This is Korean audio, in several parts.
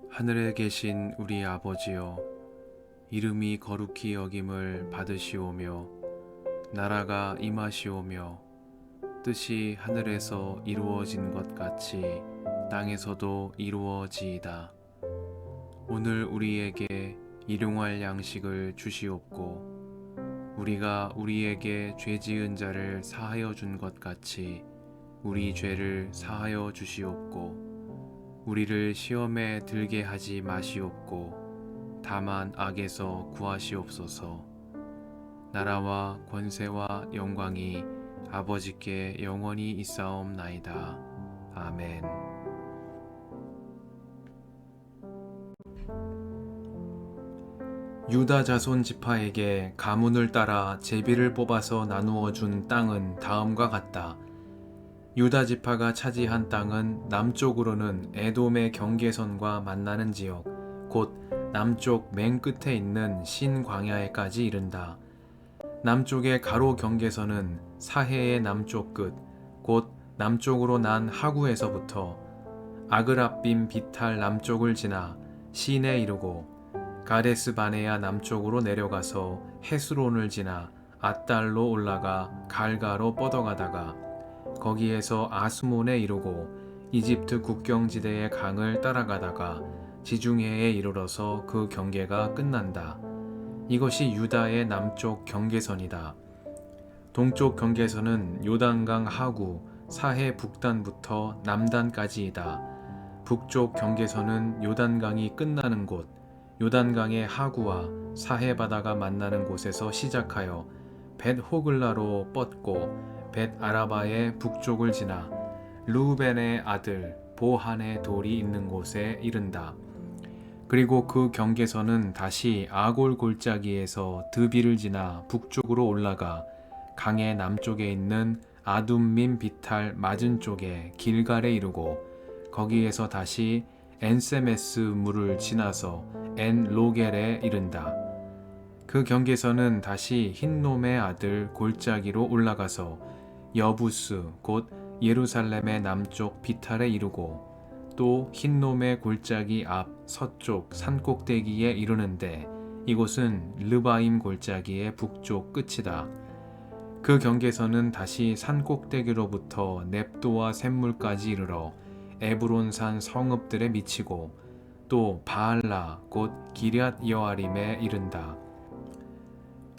하늘에 계신 우리 아버지여, 이름이 거룩히 여김을 받으시오며 나라가 임하시오며 뜻이 하늘에서 이루어진 것 같이 땅에서도 이루어지이다. 오늘 우리에게 일용할 양식을 주시옵고 우리가 우리에게 죄 지은 자를 사하여 준 것 같이 우리 죄를 사하여 주시옵고 우리를 시험에 들게 하지 마시옵고 다만 악에서 구하시옵소서. 나라와 권세와 영광이 아버지께 영원히 있사옵나이다. 아멘. 유다 자손 지파에게 가문을 따라 제비를 뽑아서 나누어 준 땅은 다음과 같다. 유다 지파가 차지한 땅은 남쪽으로는 에돔의 경계선과 만나는 지역, 곧 남쪽 맨 끝에 있는 신광야에까지 이른다. 남쪽의 가로 경계선은 사해의 남쪽 끝, 곧 남쪽으로 난 하구에서부터 아그라빔 비탈 남쪽을 지나 신에 이르고 가데스 바네아 남쪽으로 내려가서 헤스론을 지나 앗달로 올라가 갈가로 뻗어가다가 거기에서 아스몬에 이르고 이집트 국경지대의 강을 따라가다가 지중해에 이르러서 그 경계가 끝난다. 이것이 유다의 남쪽 경계선이다. 동쪽 경계선은 요단강 하구 사해 북단부터 남단까지이다. 북쪽 경계선은 요단강이 끝나는 곳, 요단강의 하구와 사해 바다가 만나는 곳에서 시작하여 벳 호글라로 뻗고 벳 아라바의 북쪽을 지나 루벤의 아들 보한의 돌이 있는 곳에 이른다. 그리고 그 경계선은 다시 아골 골짜기에서 드비를 지나 북쪽으로 올라가 강의 남쪽에 있는 아둠민 비탈 맞은 쪽에 길갈에 이르고 거기에서 다시 엔세메스 물을 지나서 엔 로겔에 이른다. 그 경계선은 다시 흰놈의 아들 골짜기로 올라가서 여부스 곧 예루살렘의 남쪽 비탈에 이르고 또 흰놈의 골짜기 앞 서쪽 산꼭대기에 이르는데 이곳은 르바임 골짜기의 북쪽 끝이다. 그 경계선은 다시 산꼭대기로부터 넵도와 샘물까지 이르러 에브론산 성읍들에 미치고 또 바알라 곧 기럇 여아림에 이른다.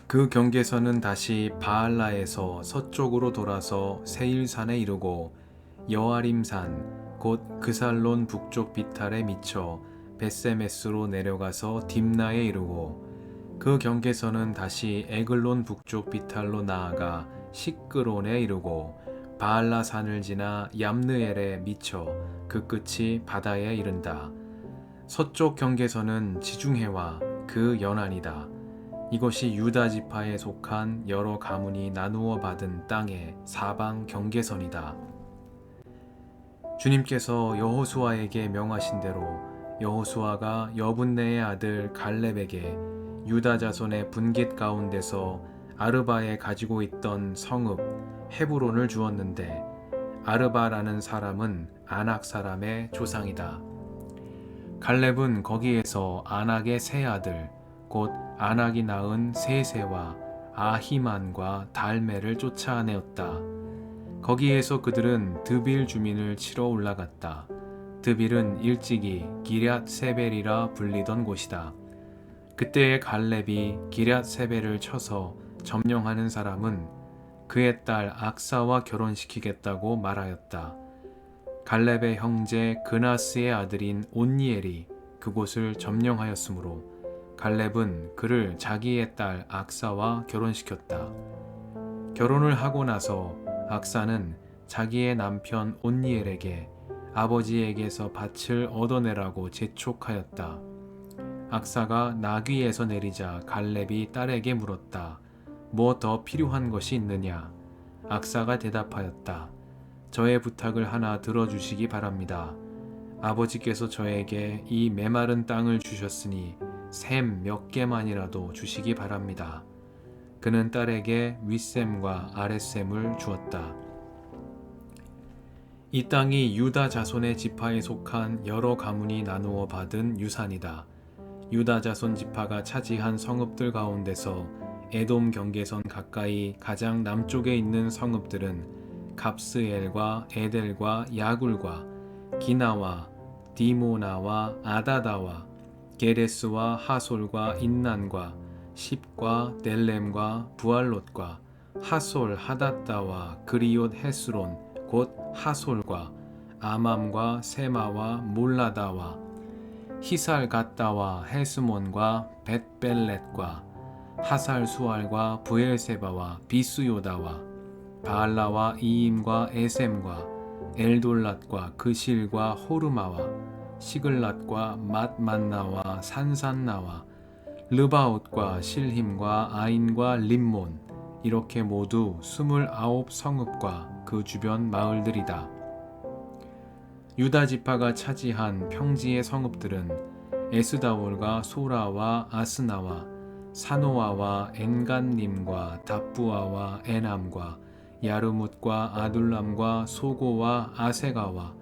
그 경계선은 다시 바알라에서 서쪽으로 돌아서 세일산에 이르고 여아림산 곧 그살론 북쪽 비탈에 미쳐 벳세메스로 내려가서 딥나에 이르고 그 경계선은 다시 에글론 북쪽 비탈로 나아가 시끄론에 이르고 바알라 산을 지나 얌느엘에 미쳐 그 끝이 바다에 이른다. 서쪽 경계선은 지중해와 그 연안이다. 이것이 유다 지파에 속한 여러 가문이 나누어 받은 땅의 사방 경계선이다. 주님께서 여호수아에게 명하신 대로 여호수아가 여분네의 아들 갈렙에게 유다 자손의 분깃 가운데서 아르바에 가지고 있던 성읍 헤브론을 주었는데 아르바라는 사람은 아낙 사람의 조상이다. 갈렙은 거기에서 아낙의 세 아들 곧 아낙이 낳은 세세와 아히만과 달메를 쫓아내었다. 거기에서 그들은 드빌 주민을 치러 올라갔다. 드빌은 일찍이 기럇 세벨이라 불리던 곳이다. 그때의 갈렙이 기럇 세벨을 쳐서 점령하는 사람은 그의 딸 악사와 결혼시키겠다고 말하였다. 갈렙의 형제 그나스의 아들인 온니엘이 그곳을 점령하였으므로 갈렙은 그를 자기의 딸 악사와 결혼시켰다. 결혼을 하고 나서 악사는 자기의 남편 온니엘에게 아버지에게서 밭을 얻어내라고 재촉하였다. 악사가 나귀에서 내리자 갈렙이 딸에게 물었다. 뭐 더 필요한 것이 있느냐? 악사가 대답하였다. 저의 부탁을 하나 들어주시기 바랍니다. 아버지께서 저에게 이 메마른 땅을 주셨으니 샘 몇 개만이라도 주시기 바랍니다. 그는 딸에게 윗샘과 아랫샘을 주었다. 이 땅이 유다 자손의 지파에 속한 여러 가문이 나누어 받은 유산이다. 유다 자손 지파가 차지한 성읍들 가운데서 에돔 경계선 가까이 가장 남쪽에 있는 성읍들은 갑스엘과 에델과 야굴과 기나와 디모나와 아다다와 게레스와 하솔과 인난과 십과 델렘과 부알롯과 하솔 하닷다와 그리옷 헤스론 곧 하솔과 아맘과 세마와 몰라다와 히살 갓다와 헤스몬과 벳벨렛과 하살 수알과 부엘세바와 비스요다와 바알라와 이임과 에셈과 엘돌랏과 그실과 호르마와 시글랏과 맛만나와 산산나와 르바옷과 실힘과 아인과 림몬 이렇게 모두 29성읍과 그 주변 마을들이다. 유다 지파가 차지한 평지의 성읍들은 에스다올과 소라와 아스나와 사노아와 엔간님과 답부아와 에남과 야르뭇과 아둘람과 소고와 아세가와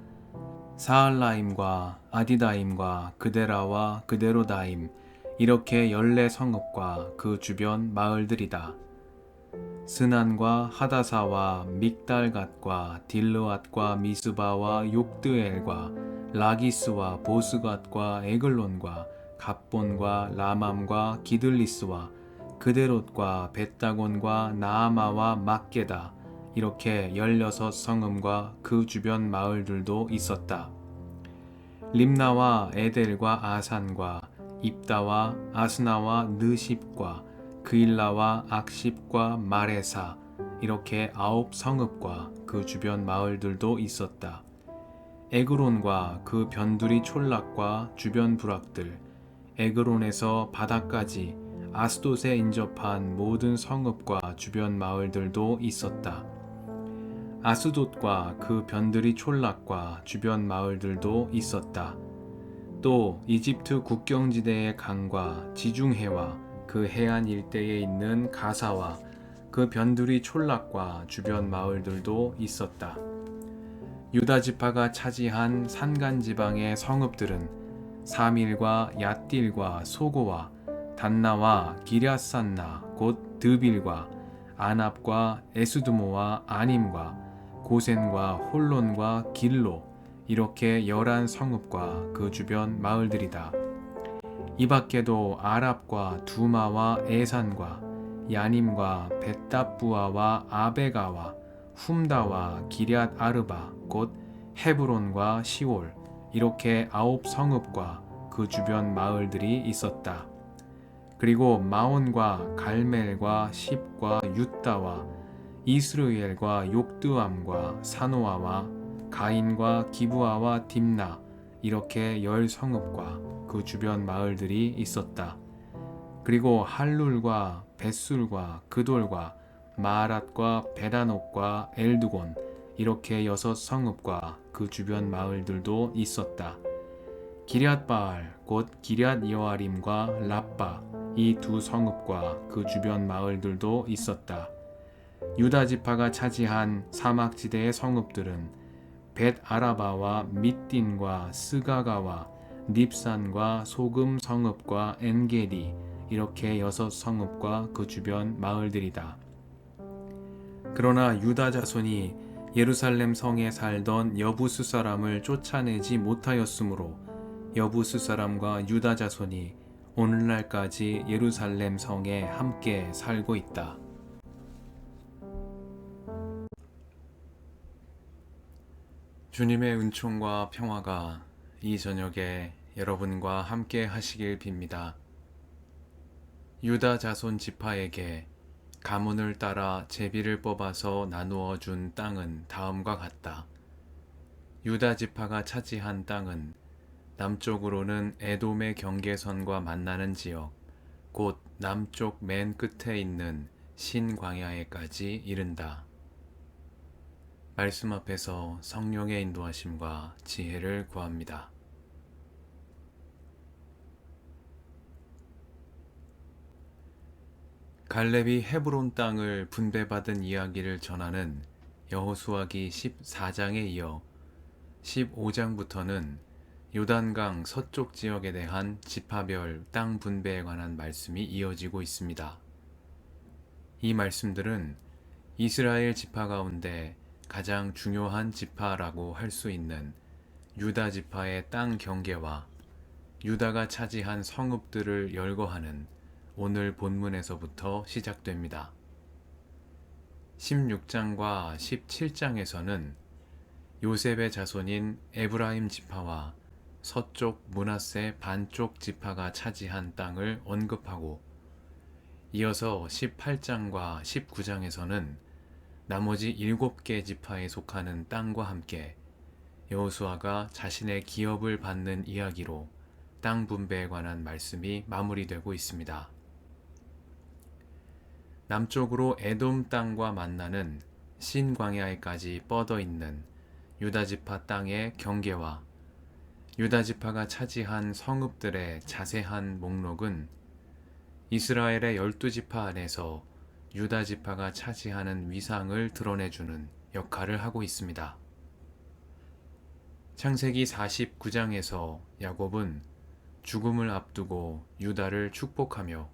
사알라임과 아디다임과 그데라와 그데로다임 이렇게 14성읍과 그 주변 마을들이다. 스난과 하다사와 믹달갓과 딜르앗과 미스바와 욕드엘과 라기스와 보스갓과 에글론과 갑본과 라맘과 기들리스와 그데롯과 벳다곤과 나아마와 막게다 이렇게 16성읍과 그 주변 마을들도 있었다. 림나와 에델과 아산과 입다와 아스나와 느십과 그일라와 악십과 마레사 이렇게 9성읍과 그 주변 마을들도 있었다. 에그론과 그 변두리 촌락과 주변 부락들, 에그론에서 바다까지 아스돗에 인접한 모든 성읍과 주변 마을들도 있었다. 아스돗과 그 변두리 촌락과 주변 마을들도 있었다. 또 이집트 국경지대의 강과 지중해와 그 해안 일대에 있는 가사와 그 변두리 촌락과 주변 마을들도 있었다. 유다 지파가 차지한 산간 지방의 성읍들은 사밀과 얏딜과 소고와 단나와 기랴산나 곧 드빌과 아납과 에스두모와 아님과 고센과 홀론과 길로 이렇게 11성읍과 그 주변 마을들이다. 이 밖에도 아랍과 두마와 에산과 야님과 벳답부아와 아베가와 훔다와 기럇 아르바 곧 헤브론과 시올 이렇게 9성읍과 그 주변 마을들이 있었다. 그리고 마온과 갈멜과 십과 윳다와 이스르엘과 욕드암과 사노아와 가인과 기브아와 딥나 이렇게 10성읍과 그 주변 마을들이 있었다. 그리고 할룰과 벳술과 그돌과 마아랏과 베다녹과 엘두곤 이렇게 6성읍과 그 주변 마을들도 있었다. 기럇바알 곧 기럇 여아림과 랍바 이 2성읍과 그 주변 마을들도 있었다. 유다 지파가 차지한 사막지대의 성읍들은 벳 아라바와 밑딘과 스가가와 닙산과 소금 성읍과 엔게디 이렇게 6성읍과 그 주변 마을들이다. 그러나 유다 자손이 예루살렘 성에 살던 여부스 사람을 쫓아내지 못하였으므로 여부스 사람과 유다 자손이 오늘날까지 예루살렘 성에 함께 살고 있다. 주님의 은총과 평화가 이 저녁에 여러분과 함께 하시길 빕니다. 유다 자손 지파에게 가문을 따라 제비를 뽑아서 나누어 준 땅은 다음과 같다. 유다 지파가 차지한 땅은 남쪽으로는 에돔의 경계선과 만나는 지역, 곧 남쪽 맨 끝에 있는 신광야에까지 이른다. 말씀 앞에서 성령의 인도하심과 지혜를 구합니다. 갈렙이 헤브론 땅을 분배받은 이야기를 전하는 여호수아기 14장에 이어 15장부터는 요단강 서쪽 지역에 대한 지파별 땅 분배에 관한 말씀이 이어지고 있습니다. 이 말씀들은 이스라엘 지파 가운데 가장 중요한 지파라고 할 수 있는 유다 지파의 땅 경계와 유다가 차지한 성읍들을 열거하는 오늘 본문에서부터 시작됩니다. 16장과 17장에서는 요셉의 자손인 에브라임 지파와 서쪽 므낫세 반쪽 지파가 차지한 땅을 언급하고, 이어서 18장과 19장에서는 나머지 7개 지파에 속하는 땅과 함께 여호수아가 자신의 기업을 받는 이야기로 땅 분배에 관한 말씀이 마무리되고 있습니다. 남쪽으로 에돔 땅과 만나는 신광야에까지 뻗어 있는 유다지파 땅의 경계와 유다지파가 차지한 성읍들의 자세한 목록은 이스라엘의 12지파 안에서 유다지파가 차지하는 위상을 드러내주는 역할을 하고 있습니다. 창세기 49장에서 야곱은 죽음을 앞두고 유다를 축복하며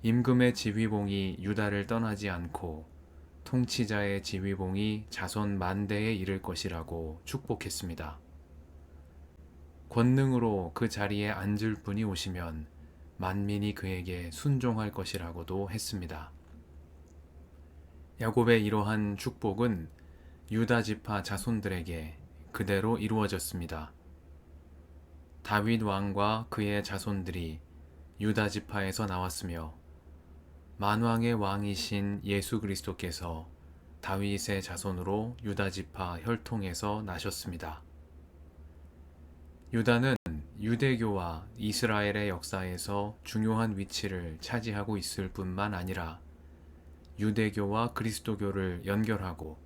임금의 지휘봉이 유다를 떠나지 않고 통치자의 지휘봉이 자손 만대에 이를 것이라고 축복했습니다. 권능으로 그 자리에 앉을 분이 오시면 만민이 그에게 순종할 것이라고도 했습니다. 야곱의 이러한 축복은 유다 지파 자손들에게 그대로 이루어졌습니다. 다윗 왕과 그의 자손들이 유다 지파에서 나왔으며 만왕의 왕이신 예수 그리스도께서 다윗의 자손으로 유다 지파 혈통에서 나셨습니다. 유다는 유대교와 이스라엘의 역사에서 중요한 위치를 차지하고 있을 뿐만 아니라 유대교와 그리스도교를 연결하고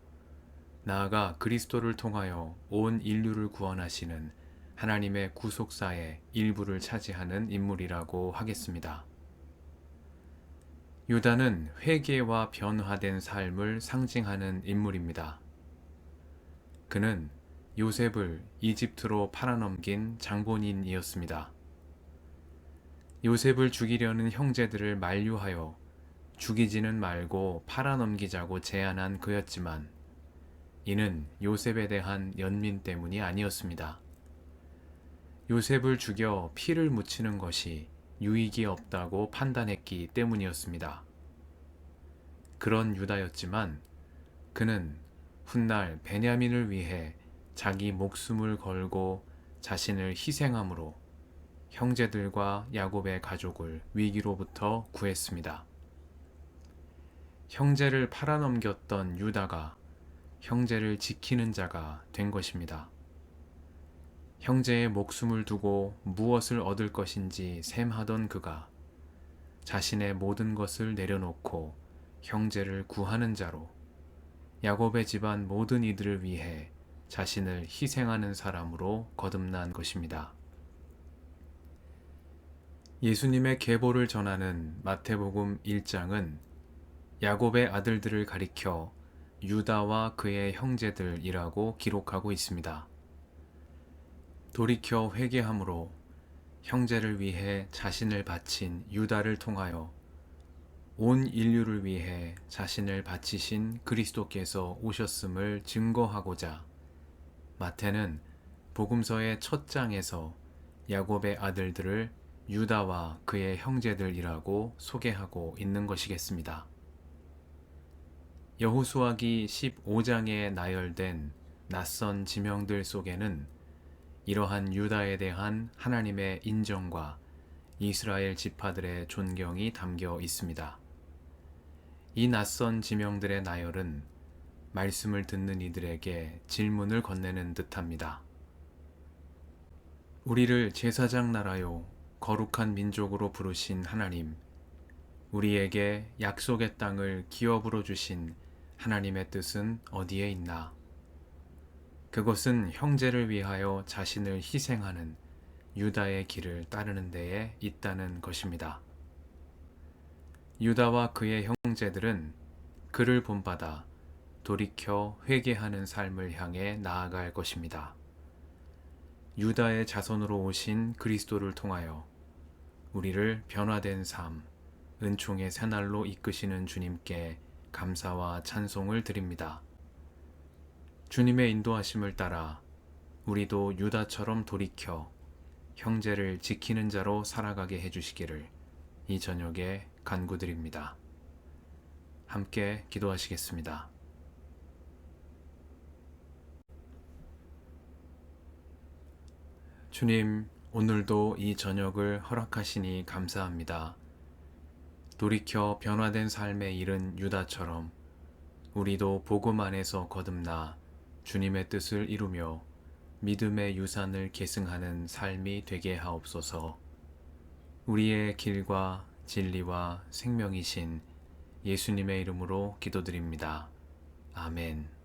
나아가 그리스도를 통하여 온 인류를 구원하시는 하나님의 구속사의 일부를 차지하는 인물이라고 하겠습니다. 유다는 회개와 변화된 삶을 상징하는 인물입니다. 그는 요셉을 이집트로 팔아넘긴 장본인이었습니다. 요셉을 죽이려는 형제들을 만류하여 죽이지는 말고 팔아넘기자고 제안한 그였지만 이는 요셉에 대한 연민 때문이 아니었습니다. 요셉을 죽여 피를 묻히는 것이 유익이 없다고 판단했기 때문이었습니다. 그런 유다였지만 그는 훗날 베냐민을 위해 자기 목숨을 걸고 자신을 희생함으로 형제들과 야곱의 가족을 위기로부터 구했습니다. 형제를 팔아넘겼던 유다가 형제를 지키는 자가 된 것입니다. 형제의 목숨을 두고 무엇을 얻을 것인지 셈하던 그가 자신의 모든 것을 내려놓고 형제를 구하는 자로 야곱의 집안 모든 이들을 위해 자신을 희생하는 사람으로 거듭난 것입니다. 예수님의 계보를 전하는 마태복음 1장은 야곱의 아들들을 가리켜 유다와 그의 형제들이라고 기록하고 있습니다. 돌이켜 회개함으로 형제를 위해 자신을 바친 유다를 통하여 온 인류를 위해 자신을 바치신 그리스도께서 오셨음을 증거하고자 마태는 복음서의 첫 장에서 야곱의 아들들을 유다와 그의 형제들이라고 소개하고 있는 것이겠습니다. 여호수아기 15장에 나열된 낯선 지명들 속에는 이러한 유다에 대한 하나님의 인정과 이스라엘 지파들의 존경이 담겨 있습니다. 이 낯선 지명들의 나열은 말씀을 듣는 이들에게 질문을 건네는 듯합니다. 우리를 제사장 나라요 거룩한 민족으로 부르신 하나님, 우리에게 약속의 땅을 기업으로 주신 하나님의 뜻은 어디에 있나? 그것은 형제를 위하여 자신을 희생하는 유다의 길을 따르는 데에 있다는 것입니다. 유다와 그의 형제들은 그를 본받아 돌이켜 회개하는 삶을 향해 나아갈 것입니다. 유다의 자손으로 오신 그리스도를 통하여 우리를 변화된 삶, 은총의 새날로 이끄시는 주님께 감사와 찬송을 드립니다. 주님의 인도하심을 따라 우리도 유다처럼 돌이켜 형제를 지키는 자로 살아가게 해주시기를 이 저녁에 간구드립니다. 함께 기도하시겠습니다. 주님, 오늘도 이 저녁을 허락하시니 감사합니다. 돌이켜 변화된 삶에 이른 유다처럼 우리도 복음 안에서 거듭나 주님의 뜻을 이루며 믿음의 유산을 계승하는 삶이 되게 하옵소서. 우리의 길과 진리와 생명이신 예수님의 이름으로 기도드립니다. 아멘.